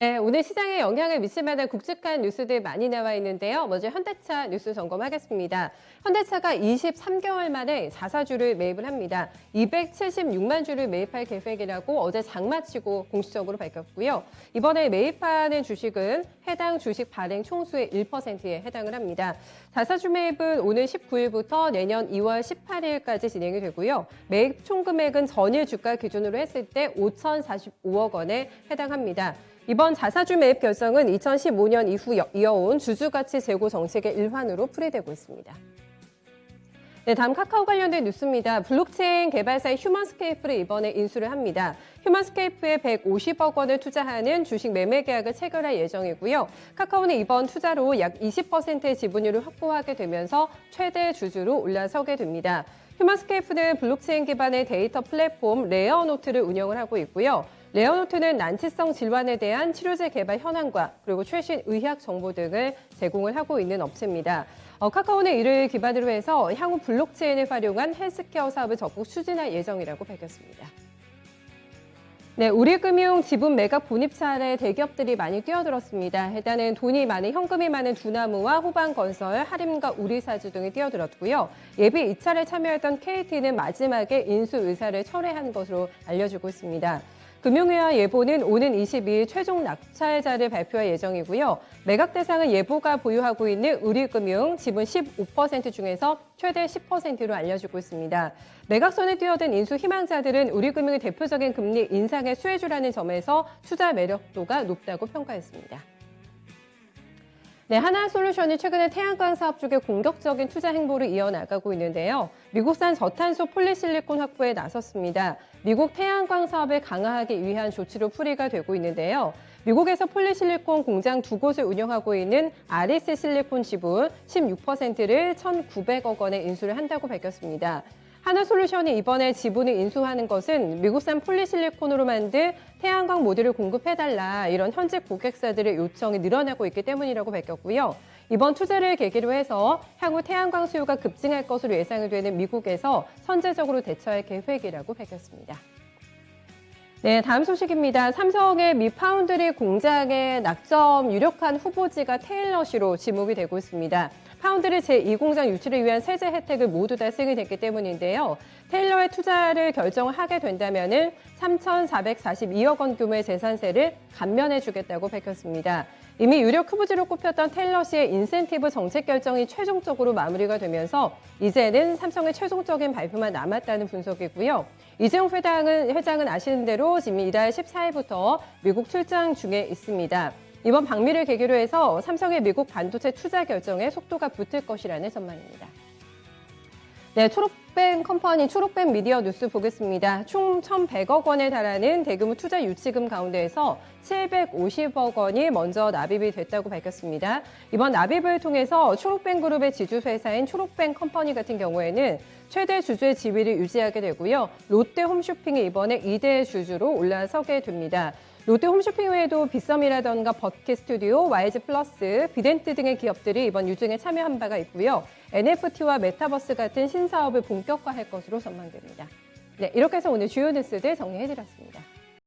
네, 오늘 시장에 영향을 미칠 만한 굵직한 뉴스들 많이 나와 있는데요. 먼저 현대차 뉴스 점검하겠습니다. 현대차가 23개월 만에 자사주를 매입을 합니다. 276만 주를 매입할 계획이라고 어제 장마치고 공식적으로 밝혔고요. 이번에 매입하는 주식은 해당 주식 발행 총수의 1%에 해당을 합니다. 자사주 매입은 오늘 19일부터 내년 2월 18일까지 진행이 되고요. 매입 총 금액은 전일 주가 기준으로 했을 때 5,045억 원에 해당합니다. 이번 자사주 매입 결정은 2015년 이후 이어온 주주가치 제고 정책의 일환으로 풀이되고 있습니다. 네, 다음 카카오 관련된 뉴스입니다. 블록체인 개발사인 휴먼스케이프를 이번에 인수를 합니다. 휴먼스케이프에 150억 원을 투자하는 주식 매매 계약을 체결할 예정이고요. 카카오는 이번 투자로 약 20%의 지분율을 확보하게 되면서 최대 주주로 올라서게 됩니다. 휴먼스케이프는 블록체인 기반의 데이터 플랫폼 레어노트를 운영을 하고 있고요. 레어노트는 난치성 질환에 대한 치료제 개발 현황과 그리고 최신 의학 정보 등을 제공을 하고 있는 업체입니다. 카카오는 이를 기반으로 해서 향후 블록체인을 활용한 헬스케어 사업을 적극 추진할 예정이라고 밝혔습니다. 네, 우리금융 지분 매각 본입 차례 대기업들이 많이 뛰어들었습니다. 일단은 돈이 많은 현금이 많은 두나무와 호반건설, 하림과 우리사주 등이 뛰어들었고요. 예비 입찰에 참여했던 KT는 마지막에 인수 의사를 철회한 것으로 알려지고 있습니다. 금융위와 예보는 오는 22일 최종 낙찰자를 발표할 예정이고요. 매각 대상은 예보가 보유하고 있는 우리금융 지분 15% 중에서 최대 10%로 알려지고 있습니다. 매각선에 뛰어든 인수 희망자들은 우리금융의 대표적인 금리 인상의 수혜주라는 점에서 투자 매력도가 높다고 평가했습니다. 네, 하나솔루션이 최근에 태양광 사업 쪽에 공격적인 투자 행보를 이어나가고 있는데요. 미국산 저탄소 폴리실리콘 확보에 나섰습니다. 미국 태양광 사업을 강화하기 위한 조치로 풀이가 되고 있는데요. 미국에서 폴리실리콘 공장 2곳을 운영하고 있는 아리스 실리콘 지분 16%를 1,900억 원에 인수를 한다고 밝혔습니다. 하나솔루션이 이번에 지분을 인수하는 것은 미국산 폴리실리콘으로 만든 태양광 모듈을 공급해달라 이런 현직 고객사들의 요청이 늘어나고 있기 때문이라고 밝혔고요. 이번 투자를 계기로 해서 향후 태양광 수요가 급증할 것으로 예상이 되는 미국에서 선제적으로 대처할 계획이라고 밝혔습니다. 네, 다음 소식입니다. 삼성의 미 파운드리 공장의 낙점 유력한 후보지가 테일러시로 지목이 되고 있습니다. 파운드리 제2공장 유치를 위한 세제 혜택을 모두 다 승인이 됐기 때문인데요. 테일러의 투자를 결정을 하게 된다면 3,442억 원 규모의 재산세를 감면해주겠다고 밝혔습니다. 이미 유력 후보지로 꼽혔던 테일러시의 인센티브 정책 결정이 최종적으로 마무리가 되면서 이제는 삼성의 최종적인 발표만 남았다는 분석이고요. 이재용 회장은 아시는 대로 지금 이달 14일부터 미국 출장 중에 있습니다. 이번 방미를 계기로 해서 삼성의 미국 반도체 투자 결정에 속도가 붙을 것이라는 전망입니다. 네, 초록뱀 미디어 뉴스 보겠습니다. 총 1,100억 원에 달하는 대규모 투자 유치금 가운데에서 750억 원이 먼저 납입이 됐다고 밝혔습니다. 이번 납입을 통해서 초록뱀 그룹의 지주회사인 초록뱀 컴퍼니 같은 경우에는 최대 주주의 지위를 유지하게 되고요. 롯데 홈쇼핑이 이번에 2대 주주로 올라서게 됩니다. 롯데 홈쇼핑 외에도 빗썸이라던가 버킷 스튜디오, YG 플러스, 비덴트 등의 기업들이 이번 유증에 참여한 바가 있고요. NFT와 메타버스 같은 신사업을 본격화할 것으로 전망됩니다. 네, 이렇게 해서 오늘 주요 뉴스들 정리해드렸습니다.